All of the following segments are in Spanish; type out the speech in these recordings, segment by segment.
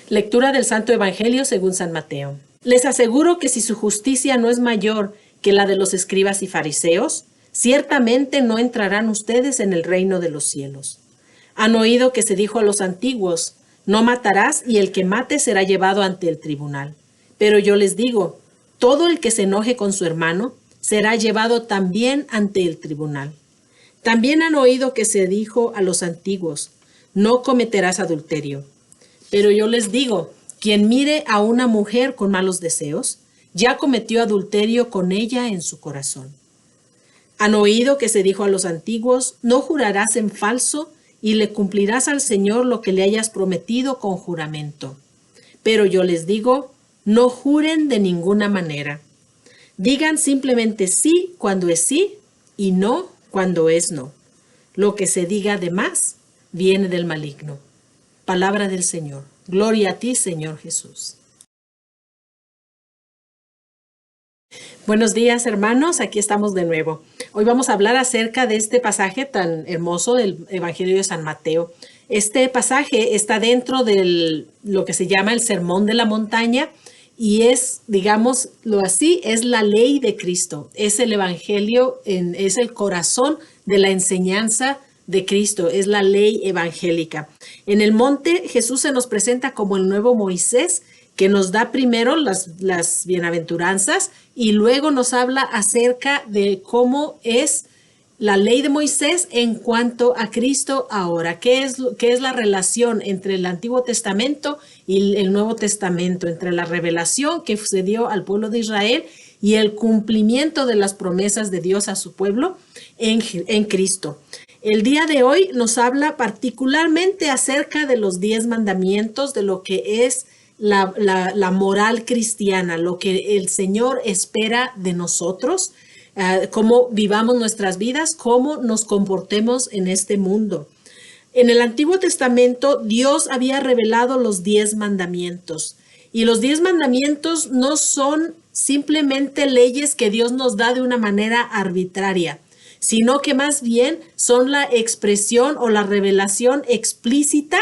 Lectura del Santo Evangelio según San Mateo. Les aseguro que si su justicia no es mayor que la de los escribas y fariseos, ciertamente no entrarán ustedes en el reino de los cielos. Han oído que se dijo a los antiguos, no matarás y el que mate será llevado ante el tribunal. Pero yo les digo, todo el que se enoje con su hermano será llevado también ante el tribunal. También han oído que se dijo a los antiguos, no cometerás adulterio. Pero yo les digo, quien mire a una mujer con malos deseos, ya cometió adulterio con ella en su corazón. Han oído que se dijo a los antiguos, no jurarás en falso y le cumplirás al Señor lo que le hayas prometido con juramento. Pero yo les digo, no juren de ninguna manera. Digan simplemente sí cuando es sí y no cuando es no. Lo que se diga de más viene del maligno. Palabra del Señor. Gloria a ti, Señor Jesús. Buenos días, hermanos. Aquí estamos de nuevo. Hoy vamos a hablar acerca de este pasaje tan hermoso del Evangelio de San Mateo. Este pasaje está dentro de lo que se llama el Sermón de la Montaña y es, digámoslo así, es la ley de Cristo. Es el Evangelio, es el corazón de la enseñanza de Cristo, es la ley evangélica. En el monte Jesús se nos presenta como el nuevo Moisés, que nos da primero las bienaventuranzas y luego nos habla acerca de cómo es la ley de Moisés en cuanto a Cristo ahora. ¿Qué es la relación entre el Antiguo Testamento y el Nuevo Testamento? Entre la revelación que se dio al pueblo de Israel y el cumplimiento de las promesas de Dios a su pueblo en Cristo. El día de hoy nos habla particularmente acerca de los 10 mandamientos, de lo que es la moral cristiana, lo que el Señor espera de nosotros, cómo vivamos nuestras vidas, cómo nos comportemos en este mundo. En el Antiguo Testamento, Dios había revelado los 10 mandamientos. Y los 10 mandamientos no son simplemente leyes que Dios nos da de una manera arbitraria, sino que más bien son la expresión o la revelación explícita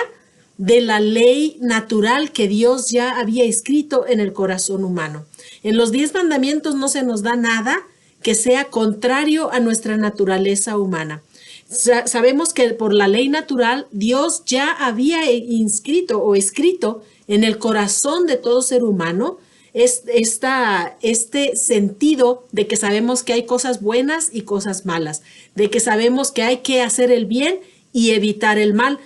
de la ley natural que Dios ya había escrito en el corazón humano. En los 10 mandamientos no se nos da nada que sea contrario a nuestra naturaleza humana. Sabemos que por la ley natural Dios ya había inscrito o escrito en el corazón de todo ser humano este sentido de que sabemos que hay cosas buenas y cosas malas, de que sabemos que hay que hacer el bien y evitar el mal.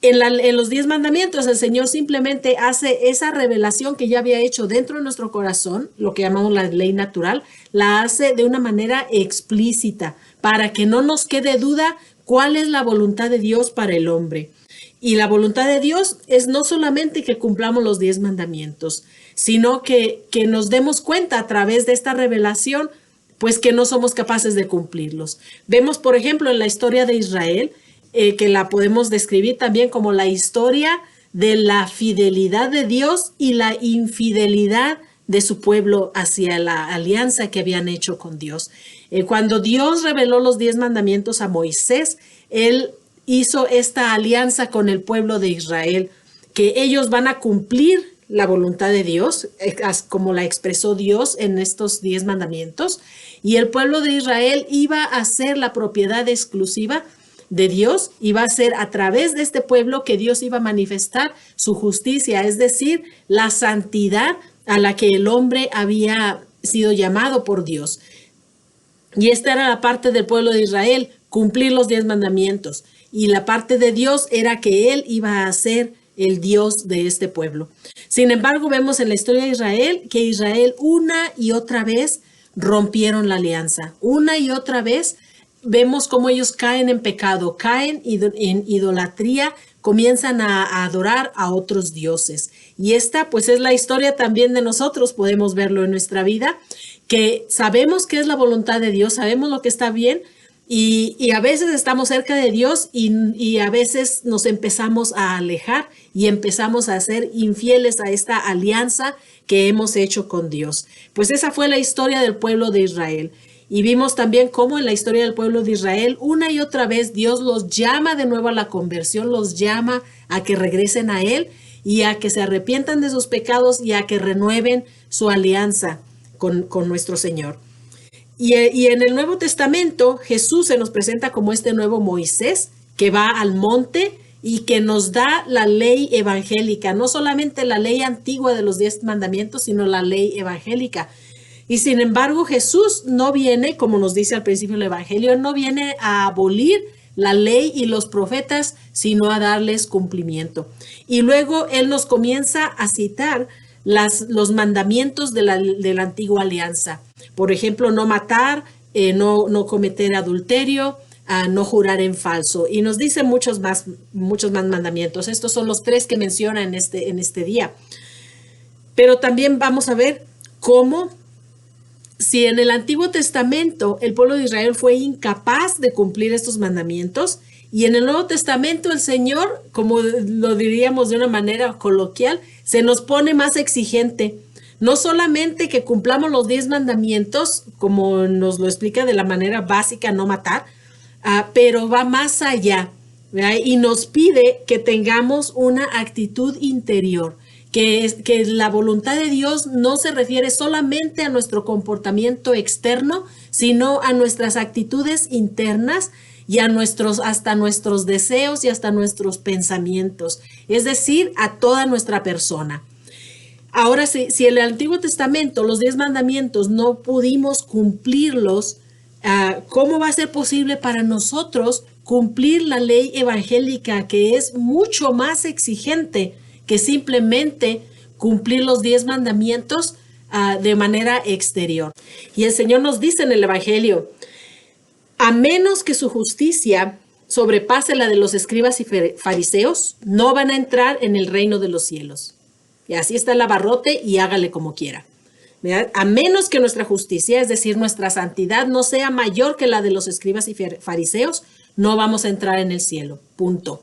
En los 10 mandamientos el Señor simplemente hace esa revelación que ya había hecho dentro de nuestro corazón, lo que llamamos la ley natural, la hace de una manera explícita para que no nos quede duda cuál es la voluntad de Dios para el hombre. Y la voluntad de Dios es no solamente que cumplamos los 10 mandamientos, sino que nos demos cuenta a través de esta revelación, pues que no somos capaces de cumplirlos. Vemos, por ejemplo, en la historia de Israel, que la podemos describir también como la historia de la fidelidad de Dios y la infidelidad de su pueblo hacia la alianza que habían hecho con Dios. Cuando Dios reveló los 10 mandamientos a Moisés, él hizo esta alianza con el pueblo de Israel, que ellos van a cumplir la voluntad de Dios, como la expresó Dios en estos 10 mandamientos, y el pueblo de Israel iba a ser la propiedad exclusiva de Dios, iba a ser a través de este pueblo que Dios iba a manifestar su justicia, es decir, la santidad a la que el hombre había sido llamado por Dios. Y esta era la parte del pueblo de Israel, cumplir los 10 mandamientos. Y la parte de Dios era que Él iba a ser el Dios de este pueblo. Sin embargo, vemos en la historia de Israel que Israel una y otra vez rompieron la alianza. Una y otra vez vemos cómo ellos caen en pecado, caen en idolatría, comienzan a adorar a otros dioses. Y esta pues es la historia también de nosotros, podemos verlo en nuestra vida, que sabemos qué es la voluntad de Dios, sabemos lo que está bien, y a veces estamos cerca de Dios y a veces nos empezamos a alejar y empezamos a ser infieles a esta alianza que hemos hecho con Dios. Pues esa fue la historia del pueblo de Israel. Y vimos también cómo en la historia del pueblo de Israel, una y otra vez Dios los llama de nuevo a la conversión, los llama a que regresen a Él. y a que se arrepientan de sus pecados y a que renueven su alianza con nuestro Señor. Y en el Nuevo Testamento, Jesús se nos presenta como este nuevo Moisés que va al monte y que nos da la ley evangélica, no solamente la ley antigua de los 10 mandamientos, sino la ley evangélica. Y sin embargo, Jesús no viene, como nos dice al principio del Evangelio, no viene a abolir la ley y los profetas, sino a darles cumplimiento. Y luego Él nos comienza a citar los mandamientos de la antigua alianza. Por ejemplo, no matar, no cometer adulterio, no jurar en falso. Y nos dice muchos más mandamientos. Estos son los 3 que menciona en este día. Pero también vamos a ver cómo, si en el Antiguo Testamento el pueblo de Israel fue incapaz de cumplir estos mandamientos, y en el Nuevo Testamento el Señor, como lo diríamos de una manera coloquial, se nos pone más exigente. No solamente que cumplamos los 10 mandamientos, como nos lo explica de la manera básica, no matar, pero va más allá, ¿verdad? Y nos pide que tengamos una actitud interior, que la voluntad de Dios no se refiere solamente a nuestro comportamiento externo, sino a nuestras actitudes internas y hasta nuestros deseos y hasta nuestros pensamientos, es decir, a toda nuestra persona. Ahora, si en el Antiguo Testamento los 10 mandamientos no pudimos cumplirlos, ¿cómo va a ser posible para nosotros cumplir la ley evangélica, que es mucho más exigente que simplemente cumplir los 10 mandamientos de manera exterior? Y el Señor nos dice en el Evangelio, a menos que su justicia sobrepase la de los escribas y fariseos, no van a entrar en el reino de los cielos. Y así está el abarrote y hágale como quiera. ¿Verdad? A menos que nuestra justicia, es decir, nuestra santidad, no sea mayor que la de los escribas y fariseos, no vamos a entrar en el cielo. Punto.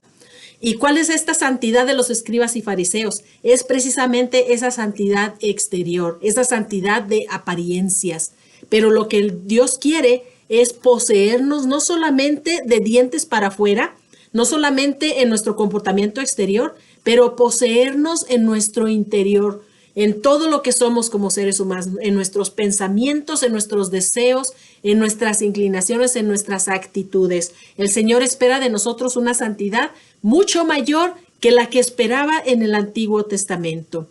¿Y cuál es esta santidad de los escribas y fariseos? Es precisamente esa santidad exterior, esa santidad de apariencias. Pero lo que Dios quiere es poseernos no solamente de dientes para afuera, no solamente en nuestro comportamiento exterior, pero poseernos en nuestro interior, en todo lo que somos como seres humanos, en nuestros pensamientos, en nuestros deseos, en nuestras inclinaciones, en nuestras actitudes. El Señor espera de nosotros una santidad mucho mayor que la que esperaba en el Antiguo Testamento.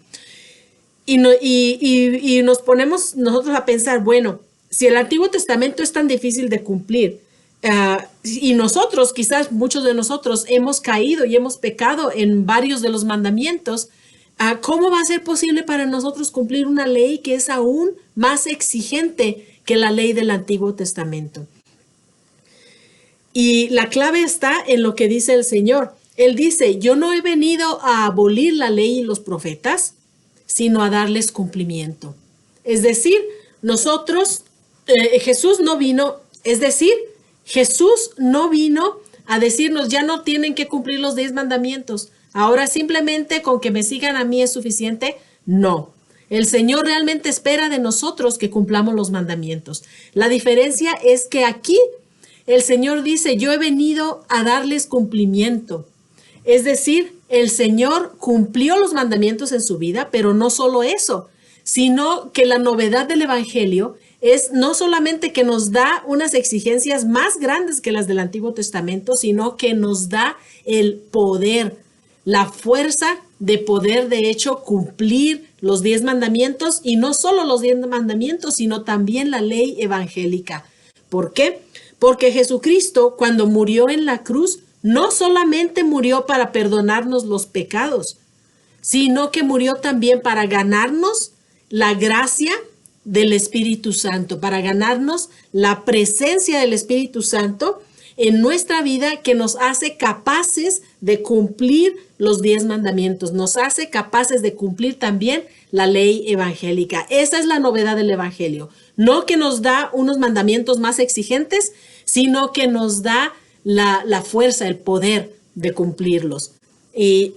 Y nos ponemos nosotros a pensar, bueno, si el Antiguo Testamento es tan difícil de cumplir, y nosotros, quizás muchos de nosotros hemos caído y hemos pecado en varios de los mandamientos, ¿cómo va a ser posible para nosotros cumplir una ley que es aún más exigente que la ley del Antiguo Testamento? Y la clave está en lo que dice el Señor. Él dice, yo no he venido a abolir la ley y los profetas, sino a darles cumplimiento. Es decir, Jesús no vino a decirnos, ya no tienen que cumplir los 10 mandamientos. Ahora simplemente con que me sigan a mí es suficiente. No. El Señor realmente espera de nosotros que cumplamos los mandamientos. La diferencia es que aquí el Señor dice, yo he venido a darles cumplimiento. Es decir, el Señor cumplió los mandamientos en su vida, pero no solo eso, sino que la novedad del Evangelio es no solamente que nos da unas exigencias más grandes que las del Antiguo Testamento, sino que nos da el poder, la fuerza de poder, de hecho, cumplir los 10 mandamientos, y no solo los 10 mandamientos, sino también la ley evangélica. ¿Por qué? Porque Jesucristo, cuando murió en la cruz, no solamente murió para perdonarnos los pecados, sino que murió también para ganarnos la gracia del Espíritu Santo, para ganarnos la presencia del Espíritu Santo en nuestra vida, que nos hace capaces de cumplir los 10 mandamientos, nos hace capaces de cumplir también la ley evangélica. Esa es la novedad del Evangelio. No que nos da unos mandamientos más exigentes, sino que nos da la fuerza, el poder de cumplirlos. Y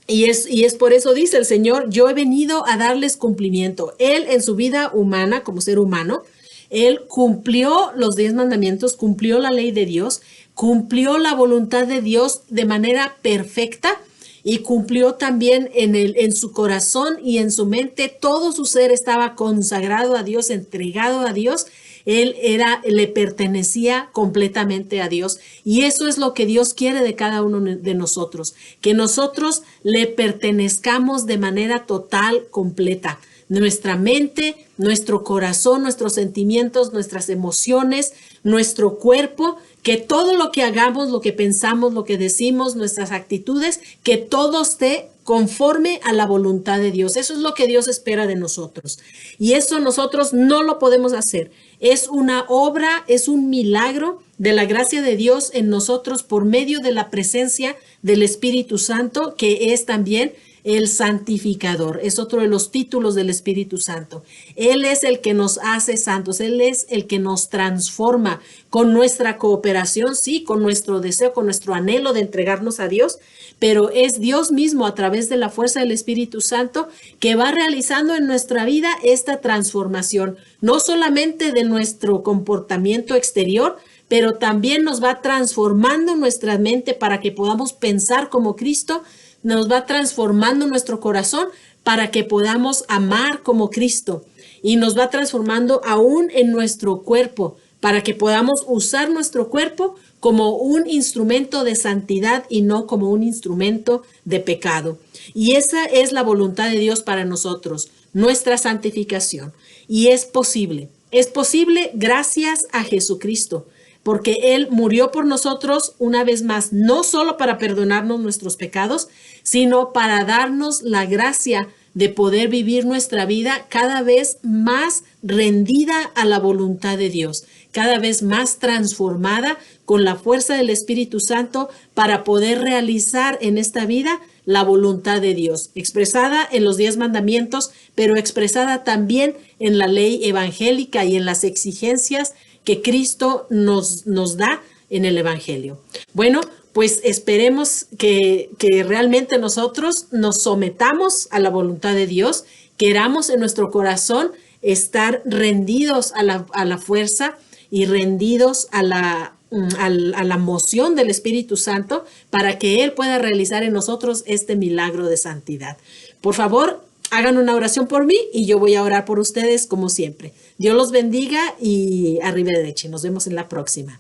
es por eso dice el Señor, yo he venido a darles cumplimiento. Él en su vida humana, como ser humano, Él cumplió los 10 mandamientos, cumplió la ley de Dios, cumplió la voluntad de Dios de manera perfecta, y cumplió también en su corazón y en su mente. Todo su ser estaba consagrado a Dios, entregado a Dios. Le pertenecía completamente a Dios. Y eso es lo que Dios quiere de cada uno de nosotros, que nosotros le pertenezcamos de manera total, completa. Nuestra mente, nuestro corazón, nuestros sentimientos, nuestras emociones, nuestro cuerpo, que todo lo que hagamos, lo que pensamos, lo que decimos, nuestras actitudes, que todo esté conforme a la voluntad de Dios. Eso es lo que Dios espera de nosotros. Y eso nosotros no lo podemos hacer. Es una obra, es un milagro de la gracia de Dios en nosotros por medio de la presencia del Espíritu Santo, que es también el santificador. Es otro de los títulos del Espíritu Santo. Él es el que nos hace santos. Él es el que nos transforma con nuestra cooperación, sí, con nuestro deseo, con nuestro anhelo de entregarnos a Dios, pero es Dios mismo a través de la fuerza del Espíritu Santo que va realizando en nuestra vida esta transformación, no solamente de nuestro comportamiento exterior, pero también nos va transformando nuestra mente para que podamos pensar como Cristo, nos va transformando nuestro corazón para que podamos amar como Cristo, y nos va transformando aún en nuestro cuerpo para que podamos usar nuestro cuerpo como un instrumento de santidad y no como un instrumento de pecado. Y esa es la voluntad de Dios para nosotros, nuestra santificación. Y es posible gracias a Jesucristo, porque Él murió por nosotros una vez más, no solo para perdonarnos nuestros pecados, sino para darnos la gracia de poder vivir nuestra vida cada vez más rendida a la voluntad de Dios, cada vez más transformada con la fuerza del Espíritu Santo para poder realizar en esta vida la voluntad de Dios, expresada en los 10 mandamientos, pero expresada también en la ley evangélica y en las exigencias que Cristo nos da en el Evangelio. Bueno, pues esperemos que realmente nosotros nos sometamos a la voluntad de Dios, queramos en nuestro corazón estar rendidos a la fuerza y rendidos a la moción del Espíritu Santo para que Él pueda realizar en nosotros este milagro de santidad. Por favor, hagan una oración por mí y yo voy a orar por ustedes como siempre. Dios los bendiga y arrivederci. Nos vemos en la próxima.